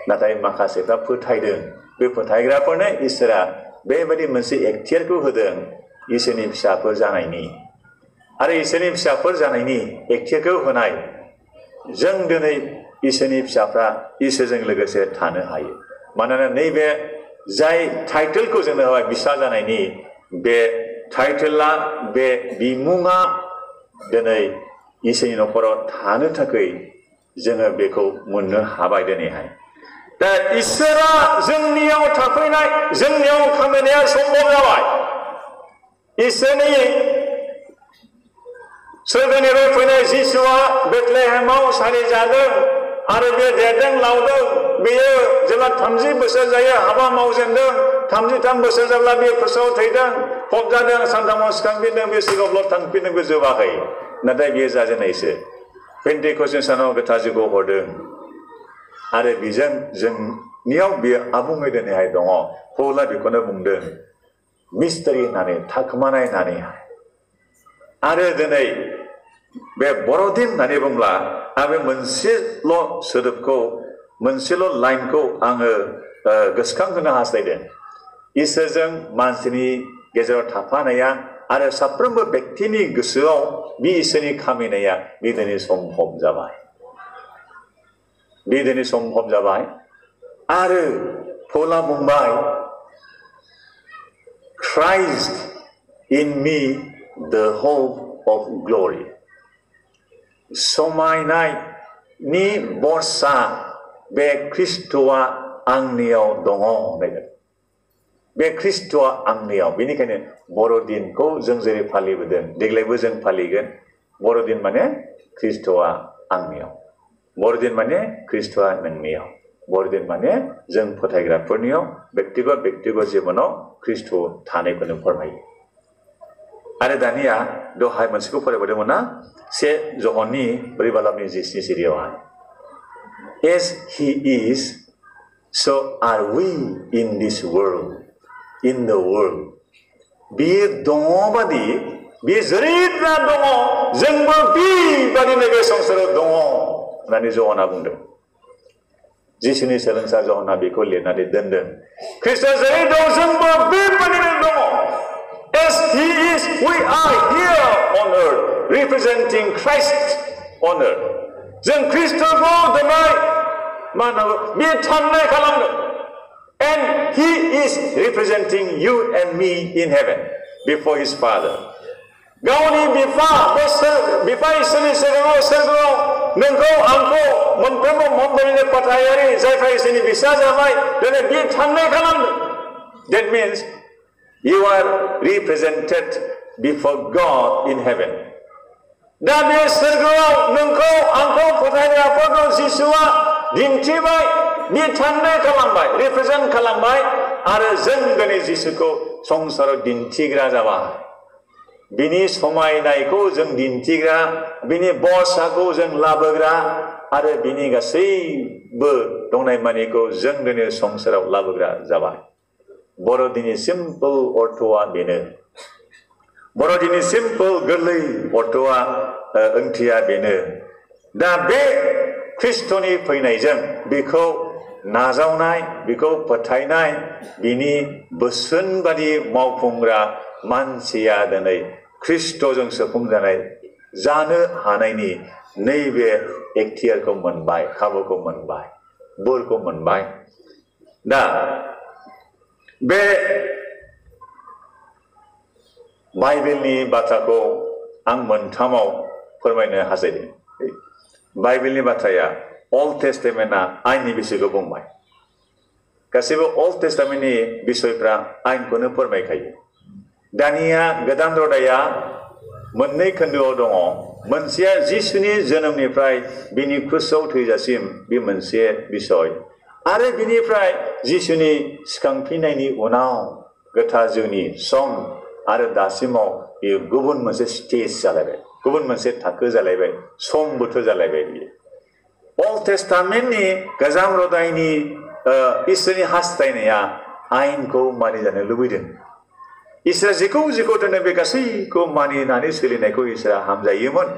नाथाय माखासेफ्रा फोथायदों बे फोथायग्राफोरनो इसोरा बेबायदि मोनसे एक्टियारखौ होदों इसोरनि फिसाफोर जानायनि आरो इसोरनि फिसाफोर जानायनि एक्टियारखौ होनाय जों दिनै इसोरनि फिसाफ्रा इसोरजों लोगोसे थानो हायो मानोना नैबे जाय टाइटेलखौ जोंनो होबाय फिसा जानायनि बे टाइटेला बे बिमुङा दिनै इसोरनि न'खराव थानो थाखाय जोङो बेखौ मोननो हाबाय दिनैहाय दा इसोरा जोंनियाव थाफैनाय जोंनियाव खामानिया सम्भब जाबाय इसोरनि सोरगोनिफ्राय फैनाय जिसुआ बेथलेहेमाव सारि जादों आरो बे देरदों लावदों बेयो जेब्ला 30 बोसोर जायो हाबा मावजेनदों 33 बोसोर जाब्ला बे खृष्टआव थैदों फबजादों सानथामाव सिखांफिनदों बे सिगाङाव थांफिनदों बे जोबाखै नाथाय बेयो जाजेननायसो पेन्टेकस्टनि सानाव गोथार जिउखौ हरदों आरो बेजों जोंनियाव बेयो आबुङै दिनैहाय दङ पौला बेखौनो बुंदों मिस्टारि होननानै थाखोमानाय होननानै आरो दिनै बे बर'दिन होननानै बुंब्ला आं बे मोनसेल' सोदोबखौ मोनसेल' लाइनखौ आङो गोसोखांहोनो हास्थायदों इसोरजों मानसिनि गेजेराव थाफानाया आरो साफ्रोमबो व्यक्तिनि गोसोआव बे इसोरनि खामानिया बे दिनै सम्भब जाबाय बे दिनै सम्भब जाबाय आरो पौला बुंबाय Christ in me the hope of glory समायनायनि बरसा बे ख्रिस्ट'आ आंनियाव दङ होनदों बे ख्रिस्ट'आ आंनियाव बेनिखायनो बर'दिनखौ जों जेरै फालिबोदों देग्लायबो जों फालिगोन बर'दिन माने ख्रिस्ट'आ आंनियाव बर'दिन माने ख्रिस्ट'आ नोंनियाव बर'दिन माने जों फोथायग्राफोरनियाव व्यक्तिगत जिबनाव ख्रिस्ट' थानायखौनो फोरमायो आरो दानिया दहाय मोनसेखौ फरायबोदोंमोन ना 1 ज'हननि 4:27 सिरियावहाय As he is so are we in this world in the world बियो दङ बादि बियो जेरैब्ला दङ जोंबो बेबादिनो बे संसाराव दङ होननानै ज'हना बुंदों जिसुनि सोलोंसा ज'हना बेखौ लिरनानै दोनदों ख्रिस्ट'आ जेरै दं जोंबो बेबादिनो दङ As he is we are here on earth representing Christ on earth जों ख्रिस्ट'खौ दिनै मा होननांगौ बे थांनाय खालामदों and he is representing you and me in heaven before his father गावनि बिफा इसोरनि सोरगोआव नोंखौ आंखौ मोनफ्रोमबो मण्डलिनि फाथायारि जायफ्रा इसोरनि बिसा जाबाय दिनै बे थांनाय खालामदों that means you are represented before God in heaven दा बे सोरगोआव नोंखौ आंखौ फोथायग्राफोरखौ जिसुआ दिन्थिबाय बे थांनाय खालामबाय रिप्रेजेन्ट खालामबाय आरो जों दिनै जिसुखौ संसाराव दिन्थिग्रा जाबाय बिनि समायनायखौ जों दिन्थिग्रा बिनि बरसाखौ जों लाबोग्रा आरो बिनि गासैबो दंनाय मानिखौ जों दिनै संसाराव लाबोग्रा जाबाय बर'दिननि सिम्पोल अर्थआ बेनो बर'दिननि सिम्पोल गोरलै अर्थआ ओंथिया बेनो दा बे ख्रिस्ट'नि फैनायजों बेखौ नाजावनाय बेखौ फोथायनाय बिनि बोसोन बादि मावफुंग्रा मानसिया दिनै ख्रिस्ट'जों सोफुंजानाय जानो हानायनि नैबे एक्टियारखौ मोनबाय खाबुखौ मोनबाय बोरखौ मोनबाय दा बे बाइबेलनि बाथ्राखौ आं मोनथामाव फोरमायनो हास्थायदों बाइबेलनि बाथ्राया अल्ड टेस्टामेन्टआ आयेननि बिसयखौ बुंबाय गासैबो अल्ड टेस्टामेन्टनि बिसयफ्रा आयेनखौनो फोरमायखायो दानिया गोदान रादाया मोननै खोन्दोआव दङ मोनसेया जिसुनि जोनोमनिफ्राय बिनि क्रुसाव थैजासिम बे मोनसे बिसय आरो बिनिफ्राय जिसुनि सिखांफिननायनि उनाव गोथार जिउनि सम आरो दासिमाव बेयो गुबुन मोनसे स्टेज जालायबाय गुबुन मोनसे थाखो जालायबाय सम बोथोर जालायबाय बियो अल्ड टेस्टामेन्टनि गोजाम रादायनि इसोरनि हास्थायनाया आयेनखौ मानिजानो लुबैदों इसोरा जेखौ दोनो बे गासैखौ मानिनानै सोलिनायखौ इसोरा हामजायोमोन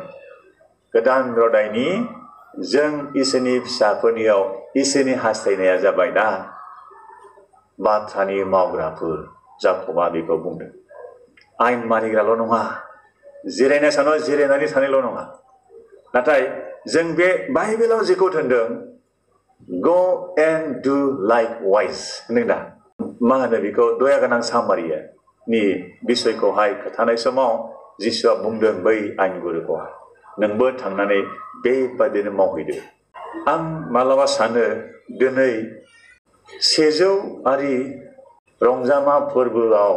गोदान रादायनि जों इसोरनि फिसाफोरनियाव इसोरनि हास्थायनाया जाबाय दा बाथ्रानि मावग्राफोर जाकबा बेखौ बुंदों। आयेन मानिग्राल' नङा, जिरायनाय सानाव जिरायनानै थानायल' नङा, नाथाय जों बे बाइबेलाव जेखौ होनदों go and do likewise होनदों दा, मा होनो बेखौ दया गोनां सामारियानि बिसयखौहाय खोथानाय समाव जिसुआ बुंदों बै आयेनगुरुखौहाय, नोंबो थांनानै बेबादिनो मावहैदो। आं मालाबा सानो दिनै 100आरि रंजामा फोरबोआव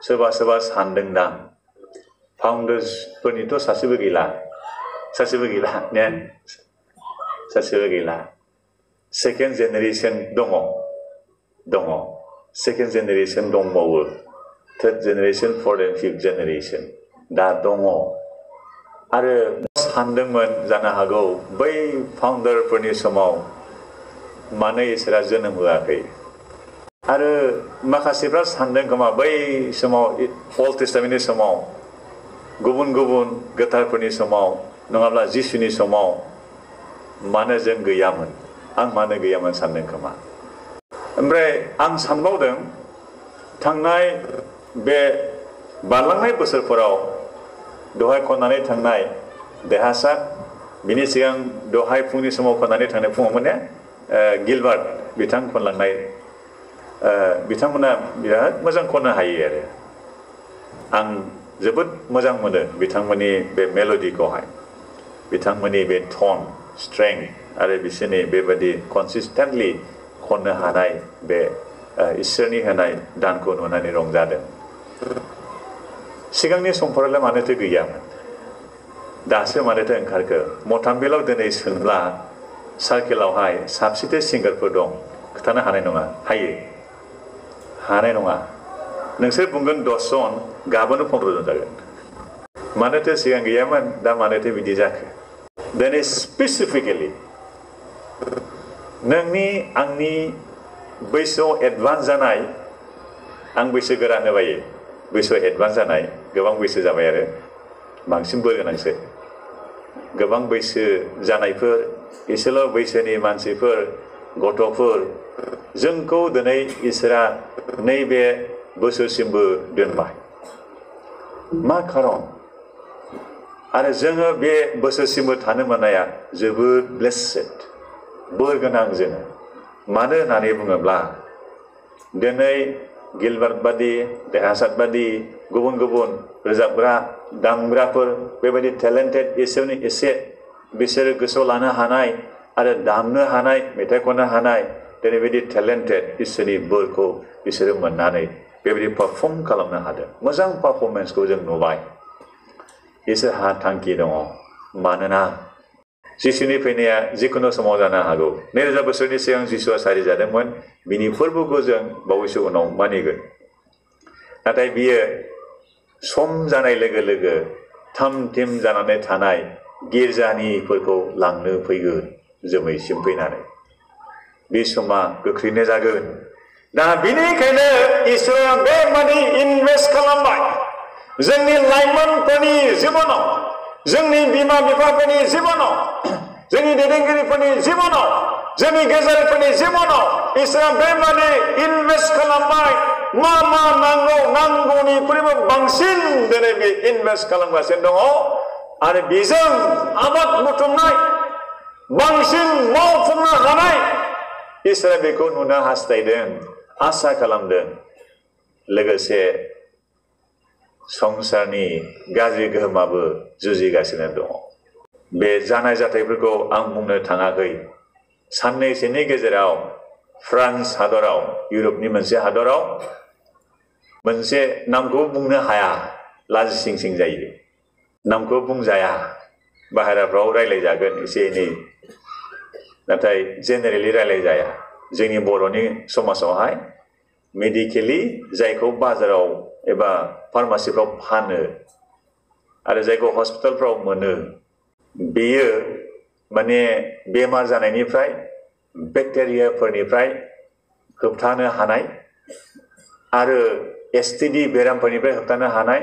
सोरबा सोरबा सानदोंदां फाउन्डार्सफोरनिथ' सासेबो गैला ने, सासेबो गैला। सेकेन्ड जेनेरेसन दङ, सेकेन्ड जेनेरेसन दंबावो, third generation, fourth and fifth generation दा दङ। आरो सानदोंमोन जानो हागौ बै फाउन्डारफोरनि समाव मानो इसोरा जोनोम होआखै, आरो माखासेफ्रा सानदों खोमा बै समाव अल्ड टेस्टामेन्टनि समाव गुबुन गुबुन गोथारफोरनि समाव नङाब्ला जिसुनि समाव मानो जों गैयामोन, आं मानो गैयामोन सानदों खोमा। ओमफ्राय आं सानबावदों थांनाय बे बारलांनाय बोसोरफोराव दहाय खननानै थांनाय देरहासार, बिनि सिगां दहाय फुंनि समाव खननानै थांनाय फुङावमोन ने गिलबार्ट बिथां खनलांनाय, बिथांमोना बिराद मोजां खननो हायो आरो आं जोबोद मोजां मोनो बिथांमोननि बे मेल'डिखौहाय, बिथांमोननि बे टन स्ट्रेंथ आरो बिसोरनि बेबायदि कनसिस्टेन्टलि खननो हानाय बे इसोरनि होनाय दानखौ नुनानै रंजादों। सिगांनि समफोरावलाय मानोथो गैयामोन, दासो मानोथो ओंखारखो? मथामबिलाव दिनै सोंब्ला सार्केलावहाय साबेसे सिंगारफोर दं खोथानो हानाय नङा, हानाय नङा। नोंसोर बुंगोन 10 जन, गाबोनो 15 जन जागोन। मानोथो सिगां गैयामोन, दा मानोथो बिदि जाखो? दिनै स्पेसिफिकेलि नोंनि आंनि बैसोआव एडभान्स जानाय, आं बैसो गोरानो बायो, बैसोआव एडभान्स जानाय गोबां बैसो जाबाय आरो बांसिन बोर गोनांसो, गोबां बैसो जानायफोर, एसेल' बैसोनि मानसिफोर, गथ'फोर, जोंखौ दिनै इसोरा नैबे बोसोरसिमबो दोनबाय। मा खारन? आरो जोङो बे बोसोरसिमबो थानो मोननाया जोबोद ब्लेसेड, बोर गोनां जोङो। मानो होननानै बुङोब्ला दिनै गिलबार्ट बादि, देरहासार बादि, गुबुन गुबुन रोजाबग्रा दामग्राफोर बेबायदि टेलेन्टेड, इसोरनि एसे बिसोरो गोसोआव लानो हानाय आरो दामनो हानाय, मेथाइ खननो हानाय, दिनै बेबायदि टेलेन्टेड इसोरनि बोरखौ बिसोरो मोननानै बेबायदि पारफर्म खालामनो हादों। मोजां पारफर्मेन्सखौ जों नुबाय। इसोरहा थांखि दङ, मानोना जिसुनि फैनाया जिखुनु समाव जानो हागौ। 2000 बोसोरनि सिगां जिसुआ सारि जादोंमोन, बिनि फोरबोखौ जों बावैसो उनाव मानिगोन। नाथाय बियो सम जानाय लोगो लोगो थाम थिम जानानै थानाय गिर्जानिफोरखौ लांनो फैगोन जोमैसिम फैनानै। बे समा गोख्रैनो जागोन। दा बिनिखायनो इसोरा बे मानि इनभेस्ट खालामबाय जोंनि लाइमोनफोरनि जिबनाव, जोंनि बिमा बिफाफोरनि जिबनाव, जोंनि दैदेनगिरिफोरनि जिबनाव, जोंनि गेजेरफोरनि जिबनाव इसोरा बे मानि इनभेस्ट खालामबाय। मा मा नांगौ, नांगौनिख्रुइबो बांसिन दिनै बे इनभेस्ट खालामगासिनो दङ। आरो बेजों आबाद बुथुमनाय, बांसिन मावफुंनो हानाय इसोरा बेखौ नुनो हास्थायदों, आसा खालामदों। लोगोसे संसारनि गाज्रि गोहोमाबो जुजिगासिनो दङ। बे जानाय जाथायफोरखौ आं बुंनो थाङाखै। साननैसोनि गेजेराव फ्रान्स हादराव, इउरपनि मोनसे हादराव, मोनसे नामखौ बुंनो हाया, लाजिसिंसिं जायो, नामखौ बुंजाया, बाहेराफ्राव रायलायजागोन एसे एनै, नाथाय जेनेरेलि रायलायजाया। जोंनि बर'नि समाजावहाय मेडिकेलि जायखौ बाजाराव एबा फार्मासिफ्राव फानो आरो जायखौ हस्पिटालफ्राव मोनो, बेयो माने बेमार जानायनिफ्राय, बेक्टेरियाफोरनिफ्राय होबथानो हानाय आरो एसटिडि बेरामफोरनिफ्राय होबथानो हानाय,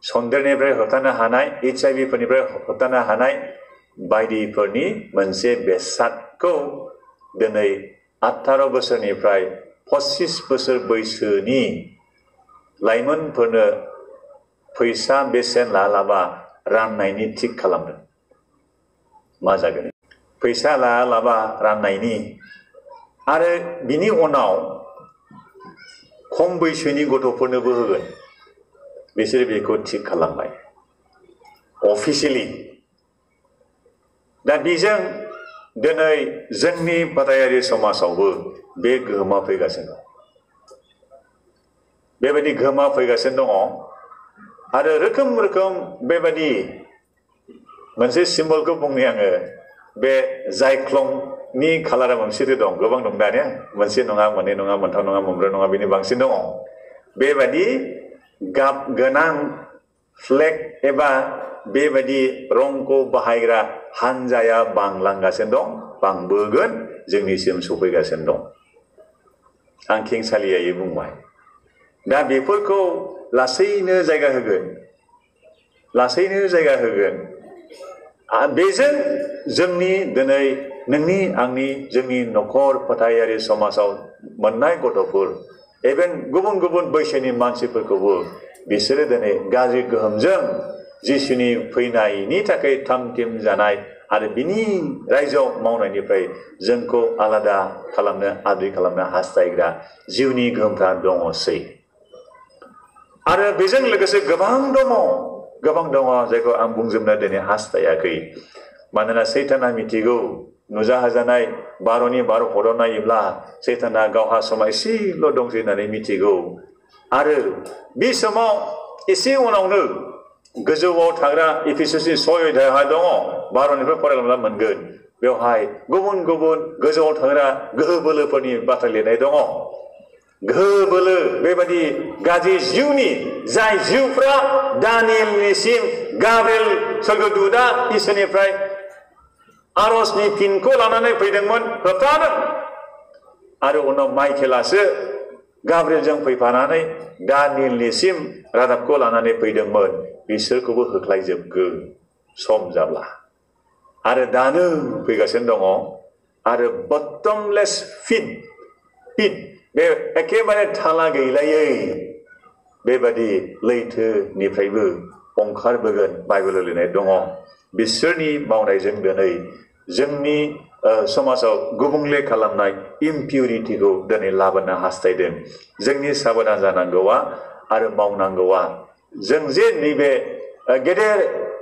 सन्देरनिफ्राय होबथानो हानाय, HIV फोरनिफ्राय होबथानो हानाय बायदिफोरनि मोनसे बेसादखौ दिनै 18 बोसोरनिफ्राय 25 बोसोर बैसोनि लाइमोनफोरनो फैसा बेसेन लालाबा राननायनि थिक खालामदों। मा जागोन? फैसा लालाबा राननायनि आरो बिनि उनाव खम बैसोनि गथ'फोरनोबो होगोन। बिसोर बेखौ थिक खालामबाय अफिसियेलि। दा बेजों दिनै जोंनि बादायारि समाजावबो बे गोहोमा फैगासिनो दं। बेबायदि गोहोमा फैगासिनो दङ आरो रोखोम रोखोम बेबायदि मोनसे सिम्बलखौ बुंनि आङो। बे जायख्लंनि खालारा मोनसे दं, गोबां दं दानिया, मोनसे नङा, मोननै नङा, मोनथाम नङा, मोनब्रै नङा, बिनि बांसिन दङ। बेबायदि गाब गोनां फ्लेग एबा बेबायदि रंखौ बाहायग्रा हानजाया बांलांगासिनो दं, बांबोगोन, जोंनिसिम सफैगासिनो दं। आं खेंसालियायै बुंबाय। दा बेफोरखौ लासैनो जायगा होगोन, लासैनो जायगा होगोन। बेजों जोंनि दिनै नोंनि आंनि जोंनि न'खर फोथायारि समाजाव मोननाय गथ'फोर, इभेन गुबुन गुबुन बैसोनि मानसिफोरखौबो बिसोरो दिनै गाज्रि गोहोमजों जिसुनि फैनायनि थाखाय थाम-थिम जानाय आरो बिनि रायजोआव मावनायनिफ्राय जोंखौ आलादा खालामनो, आद्रि खालामनो हास्थायग्रा जिउनि गोहोमफ्रा दङसै। आरो बेजों लोगोसे गोबां दङ जायखौ आं बुंजोबनो दिनै हास्थायाखै। मानोना सैताना मिथिगौ, नुजाहोजानाय 12नि 12 हराव नायोब्ला सैताना गावहा समा एसेल' दंसै होननानै मिथिगौ। आरो बे समाव एसे उनावनो गोजौआव थाग्रा एफिसुसनि 6 अध्यायहा दङ, 12निफ्राय फरायलांब्ला मोनगोन। बेवहाय गुबुन गुबुन गोजौआव थाग्रा गोहो बोलोफोरनि बाथ्रा लिरनाय दङ। गोहो बोलो, बेबायदि गाज्रि जिउनि जाय जिउफ्रा दानियेलनिसिम गाब्रिएल सोरगोदूतआ इसोरनिफ्राय आरजनि फिनखौ लानानै फैदोंमोन, होबथादों। आरो उनाव माइकेलासो गाब्रिएलजों फैफानानै दानियेलनिसिम रादाबखौ लानानै फैदोंमोन। बिसोरखौबो होख्लायजोबगोन सम जाब्ला। आरो दानो फैगासिनो दङ। आरो बटमलेस पिट, बे एखेबारे थाला गैलायै बेबादि लैथोनिफ्रायबो ओंखारबोगोन, बाइबेलाव लिरनाय दङ। बिसोरनि मावनायजों दिनै जोंनि समाजाव गुबुंले खालामनाय इम्पिउरिटिखौ दिनै लाबोनो हास्थायदों। जोंनि साबधान जानांगौआ आरो मावनांगौआ, जों जे नैबे गेदेर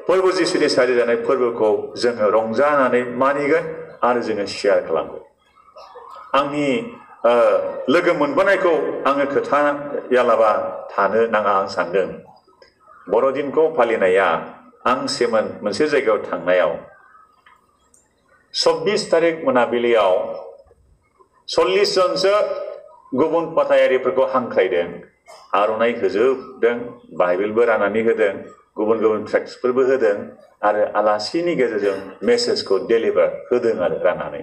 फोरबो जिसुनि सारि जानाय फोरबोखौ जोङो रंजानानै मानिगोन आरो जोङो शेयार खालामगोन। आंनि लोगो मोनबोनायखौ आङो खोथायालाबा थानो नाङा आं सानदों। बर'दिनखौ फालिनाया आं सेमोन मोनसे जायगायाव थांनायाव 24 तारिख मोनाबिलियाव 40 जनसो गुबुन फोथायारिफोरखौ हांख्रायदों, आर'नाइ होजोबदों, बाइबेलबो राननानै होदों, गुबुन गुबुन ट्रेक्टसफोरबो होदों आरो आलासिनि गेजेरजों मेसेजखौ डेलिभार होदों आरो राननानै।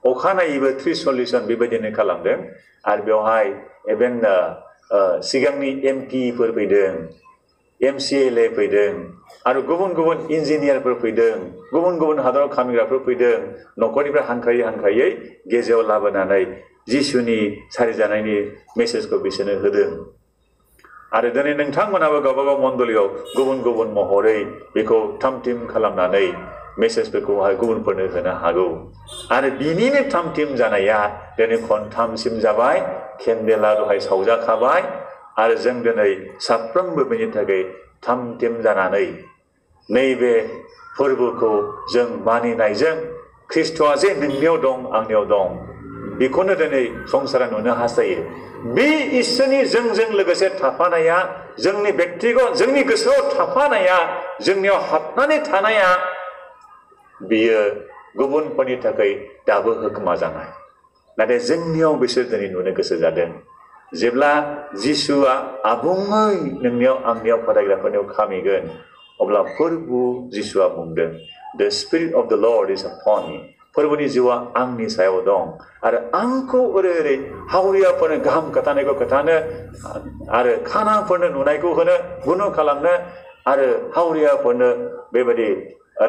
अखानायैबो 30-40 जन बेबायदिनो खालामदों। आरो बेवहाय इभेन सिगांनि एमपिफोर फैदों, MCLA फैदों, आरो गुबुन गुबुन इन्जिनियारफोर फैदों, गुबुन गुबुन हादराव खामिग्राफोर फैदों। न'खरनिफ्राय हांख्रायै गेजेराव लाबोनानै जिसुनि सारिजानायनि मेसेजखौ बिसोरनो होदों। आरो दिनै नोंथांमोनाबो गावबागाव मण्डलियाव गुबुन गुबुन महरै बेखौ थाम-थिम खालामनानै मेसेजफोरखौहाय गुबुनफोरनो होनो हागौ। आरो बिनिनो थाम-थिम जानाया दिनै खनथामसिम जाबाय। केन्डेला दहाय सावजाखाबाय आरो जों दिनै साफ्रोमबो बेनि थाखाय थाम-थिम जानानै नैबे फोरबोखौ जों मानिनायजों ख्रिस्ट'आ जे नोंनियाव दं, आंनियाव दं, बेखौनो दिनै संसारा नुनो हास्थायो। बे इसोरनि जोंजों लोगोसे थाफानाया, जोंनि बेक्तिगत, जोंनि गोसोआव थाफानाया, जोंनियाव हाबनानै थानाया, बेयो गुबुनफोरनि थाखाय दाबो होखोमा जानाय। नाथाय जोंनियाव बिसोर दिनै नुनो गोसो जादों। जेब्ला जिसुआ आबुङै नोंनियाव आंनियाव फोथायग्राफोरनियाव खामिगोन, अब्ला फोरबु जिसुआ बुंदों, The Spirit of the Lord is upon me. फोरबोनि जिउआ आंनि सायाव दं आरो आंखौ ओरै हावरियाफोरनो गाहाम खोथानायखौ खोथानो आरो खानाफोरनो नुनायखौ होनो, गुनु खालामनो आरो हावरियाफोरनो बेबायदि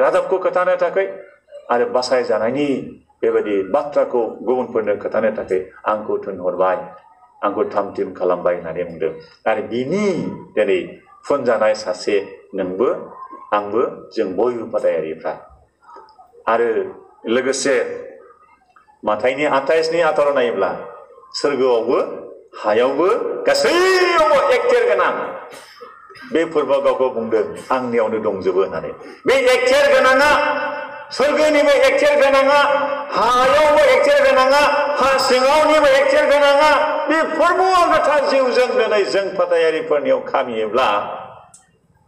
रादाबखौ खोथानो थाखाय आरो बासायजानायनि बेबायदि बाथ्राखौ गुबुनफोरनो खोन्थानो थाखाय आंखौ थिनहरबाय आंखौ थाम-थिम खालामबाय होननानै बुंदों आरो बिनि दिनै फुनजानाय सासे नोंबो आंबो जों बयबो बादायारिफ्रा आरो लोगोसे माथाइनि 28नि 18 नायोब्ला सोरगोआवबो हायावबो गासैयावबो एक्टेर गोनां बे फोरबोआ गावखौ बुंदों आंनियावनो दंजोबो होननानै बे एक्टेर गोनाङा सोरगोनिबो एक्टेर गोनाङा हायावबो एक्टेर गोनाङा हा सिङावनिबो एक्टेर गोनाङा बे फोरबोआ गोथार जिउजों दिनै जों फादायारिफोरनियाव खामियोब्ला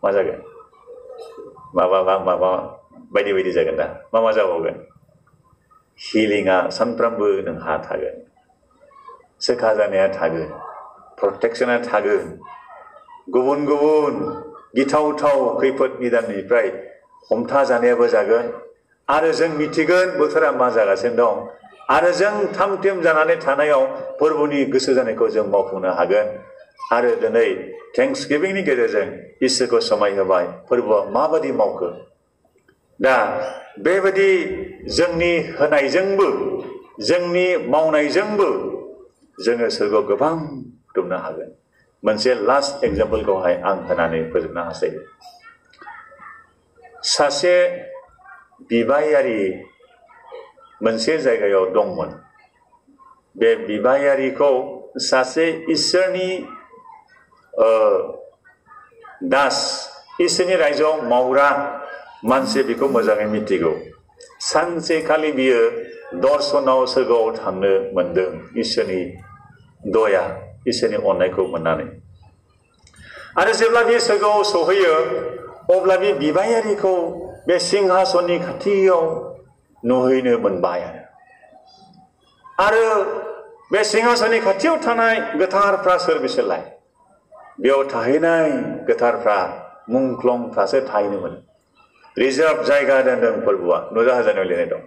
मा जागोन माबा बायदि बायदि जागोन दा मा जाबावगोन हिलिंआ सानफ्रामबो नोंहा थागोन सोखा जानाया थागोन प्रटेक्शना थागोन गुबुन गुबुन गिथावथाव खैफोद निदाननिफ्राय हमथा जानायाबो जागोन आरो जों मिथिगोन बोथोरा मा जागासिनो दं आरो जों थाम-थिम जानानै थानायाव फोरबोनि गोसो जानायखौ जों मावफुंनो हागोन आरो दिनै थेंक्सगिभिंनि गेजेरजों इसोरखौ समायहोबाय फोरबोआ माबादि मावखो दा बेबायदि जोंनि होनायजोंबो जोंनि मावनायजोंबो जोङो सोरगोआव गोबां खुलुमनो हागोन मोनसे लास्ट एग्जाम्पलखौहाय आं होनानै फोजोबनो हास्थायो सासे बिबायारि मोनसे जायगायाव दंमोन बे बिबायारिखौ सासे इसोरनि दास इसोरनि रायजोआव मावग्रा मानसि बेखौ मोजाङै मिथिगौ सानसेखालि बियो दर्शनाव सोरगोआव थांनो मोनदों इसोरनि दया इसोरनि अननायखौ मोननानै आरो जेब्ला बे सोरगोआव सहैयो अब्ला बे बिबायारिखौ बे सिंहासननि खाथियाव नुहैनो मोनबाय आरो बे सिंहासननि खाथियाव थानाय गोथारफ्रा सोर बिसोरलाय बेयाव थाहैनाय गोथारफ्रा मुंख्लंफ्रासो थाहैनो मोनो रिजार्भ जायगा दोनदों फोरबोआ नुजा हाजानायाव लिरनाय दं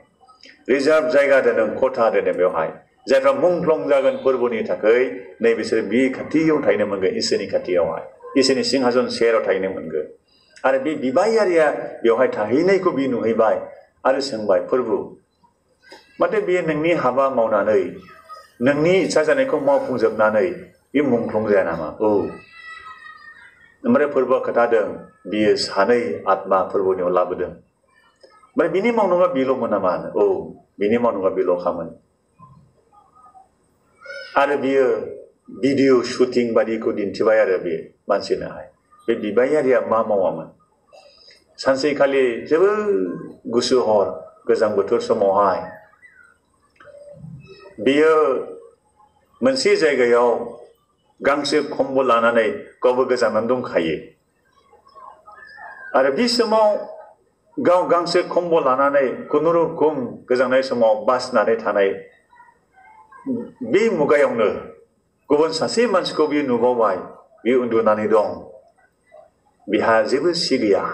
रिजार्भ जायगा दोनदों खथा दोनदों बेवहाय जायफ्रा मुंख्लं जागोन फोरबोनि थाखाय नै बिसोर बे खाथियाव थाहैनो मोनगोन इसोरनि खाथियावहाय इसोरनि सिंहासन सेराव थाहैनो मोनगोन आरो बे बिबायारिया बेवहाय थाहैनायखौ बि नुहैबाय आरो सोंबाय फोरबो माथो बेयो नोंनि हाबा मावनानै नोंनि इच्छा जानायखौ मावफुंजोबनानै बे मुंख्लं जाया नामा औ ओमफ्राय फोरबोआ खोथादों बियो सानै आत्मा फोरबोनियाव लाबोदों ओमफ्राय बिनि मावनांगौआ बेल'मोन नामा औ बिनि मावनांगौआ बेल'खामोन आरो बियो भिडिअ शुटिं बादिखौ दिन्थिबाय आरो बे मानसिनोहाय बे बिबायारिया मा मावामोन सानसेखालि जोबोद गुसु हर गोजां बोथोर समावहाय बियो मोनसे जायगायाव गांसे खम्बल लानानै गावबो गोजांनानै दंखायो आरो बे समाव गाव गांसे खम्बल लानानै खुनुरुखुम गोजांनाय समाव बासिनानै थानाय बे मुगायावनो गुबुन सासे मानसिखौ बियो नुबावबाय बियो उन्दुनानै दं बिहा जेबो सि गैया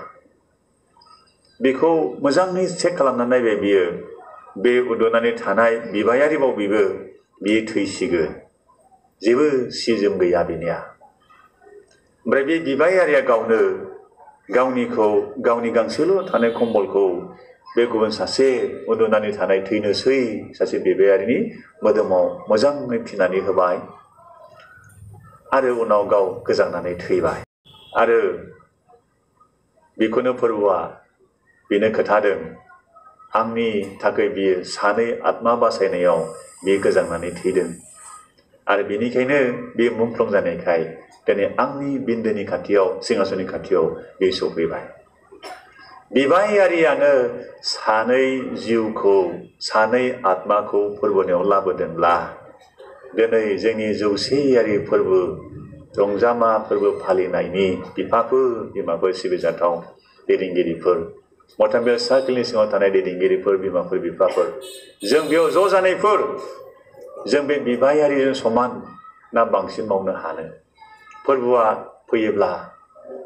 बेखौ मोजाङै चेक खालामनानै नायबाय बियो बे उन्दुनानै थानाय बिबायारिबाव बियो थैसिगोन जेबो सि जोम गैया बिनिया ओमफ्राय बे बिबायारिया गावनो गावनि गांसेल' थानाय खम्बलखौ बे गुबुन सासे उन्दुनानै थानाय थैनोसै सासे बिबायारिनि मोदोमाव मोजाङै फिनानै होबाय आरो उनाव गाव गोजांनानै थैबाय आरो बेखौनो फोरबोआ बेनो खोथादों आंनि थाखाय बियो सानै आत्मा बासायनायाव बियो गोजांनानै थैदों आरो बेनिखायनो बे मुंख्लं जानायखाय दिनै आंनि बिन्दोनि खाथियाव सिंहासननि खाथियाव बे सफैबाय बिबायारियानो सानै जिउखौ सानै आत्माखौ फोरबोनियाव लाबोदोंब्ला दिनै जोंनि जौसेयारि फोरबो रंजामा फोरबो फालिनायनि बिमाफोर सिबिजाथाव दैदेनगिरिफोर मथामबिल सार्केलनि सिङाव थानाय दैदेनगिरिफोर बिमाफोर बिफाफोर जों बेयाव ज' जानायफोर जों बे बिबायारिजों समान ना बांसिन मावनो हानो फोरबोआ फैयोब्ला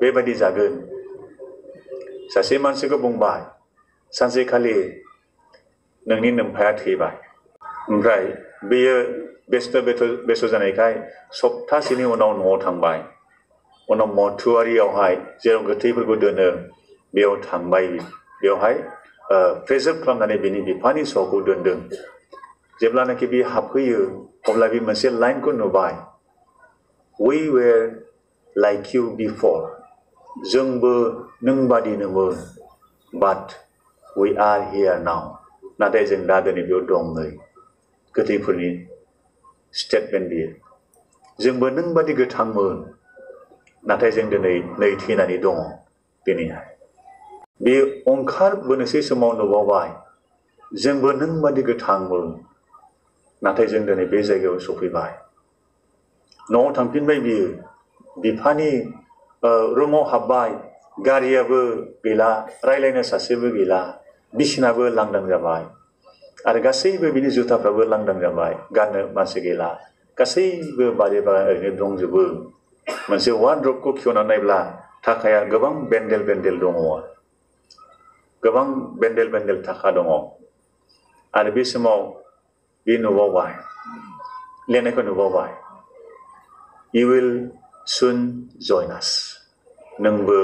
बेबायदि जागोन सासे मानसिखौ बुंबाय सानसेखालि नोंनि नोमफाया थैबाय ओमफ्राय बेयो बेस्थ' जानायखाय सप्तासेनि उनाव न'आव थांबाय उनाव मर्चुवारियावहाय जेराव गोथैफोरखौ दोनो बेयाव थांबाय बेवहाय प्रेजार्भ खालामनानै बिनि बिफानि स'खौ दोनदों जेब्लानाखि बि हाबफैयो अब्ला बि मोनसे लाइनखौ नुबाय we were like you before जोंबो नों बादिनोमोन but we are here now नाथाय जों दा दिनै बेयाव दं नै गोथैफोरनि स्टेटमेन्ट बियो जोंबो नों बादि गोथांमोन नाथाय जों दिनै नै थैनानै दङ दिनैहाय बे ओंखारबोनोसै समाव नुबावबाय जोंबो नों बादि गोथांमोन नाथाय जों दिनै बे जायगायाव सफैबाय न'आव थांफिनबाय बियो बिफानि रुमाव हाबबाय गारियाबो गैला रायलायनो सासेबो गैला बिसिनाबो लांदां जाबाय आरो गासैबो बिनि जुथाफ्राबो लांदां जाबाय गाननो मानसि गैला गासैबो बारि बागान ओरैनो दंजोबो मोनसे वार्डरबखौ खेवनानै नायब्ला थाखाया गोबां बेन्डेल बेन्डेल दङ गोबां बेन्डेल बेन्डेल थाखा दङ आरो बे समाव बे नुबावबाय लिरनायखौ नुबावबाय You will soon join us नोंबो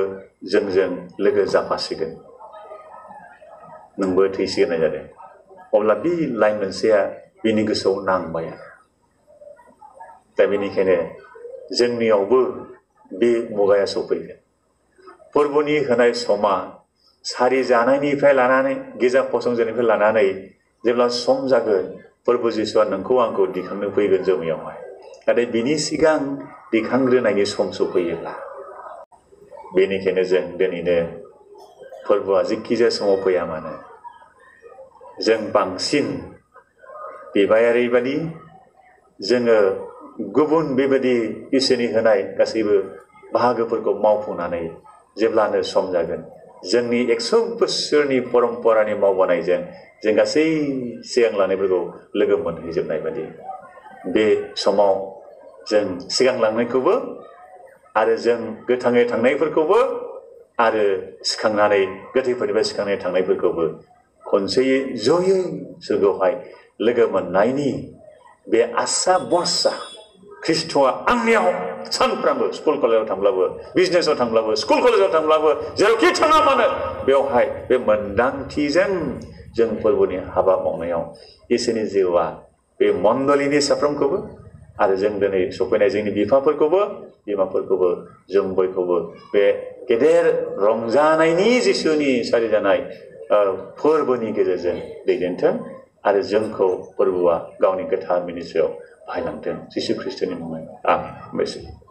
जोंजों लोगो जाफासिगोन नोंबो थैसिगोन होननाय जादों अब्ला बे लाइन मोनसेया बिनि गोसोआव नांबाय दा बेनिखायनो जोंनियावबो बे मुगाया सफैगोन फोरबोनि होनाय समा सारि जानायनिफ्राय लानानै गिर्जा फसंजेननायनिफ्राय लानानै जेब्ला सम जागोन फोरबो जिसुआ नोंखौ आंखौ दिखांनो फैगोन जोमैयावहाय नाथाय बिनि सिगां दिखांग्रोनायनि सम सफैयोब्ला बेनिखायनो जों दिनैनो फोरबोआ जिखिजाया समाव फैया मानो जों बांसिन बिबायारिबादि जोङो गुबुन बेबायदि इसोरनि होनाय गासैबो बाहागोफोरखौ मावफुंनानै जेब्लानो सम जागोन जोंनि 100 बोसोरनि परम्परानि मावबोनायजों जों गासै सिगां लानायफोरखौ लोगो मोनहैजोबनाय बायदि बे समाव जों सिगां लांनायखौबो आरो जों गोथाङै थांनायफोरखौबो आरो सिखांनानै गोथैफोरनिफ्राय सिखांनानै थांनायफोरखौबो खनसेयै जयै सोरगोआवहाय लोगो मोननायनि बे आसा बरसा ख्रिस्ट'आ आंनियाव सानफ्रामबो स्कुल कलेजाव थांब्लाबो बिजनेसाव थांब्लाबो स्कुल कलेजाव थांब्लाबो जेरावखि थाङा मानो बेवहाय बे मोन्दांथिजों जों फोरबोनि हाबा मावनायाव इसोरनि जिउआ बे मण्डलिनि साफ्रोमखौबो आरो जों दिनै सफैनाय जोंनि बिमाफोरखौबो जों बयखौबो बे गेदेर रंजानायनि जिसुनि सारिजानाय फोरबोनि गेजेरजों दैदेनथों आरो जोंखौ फोरबोआ गावनि गोथार मिनिस्रियाव बाहायलांथों जिसु ख्रिस्ट'नि मुङै आमेन।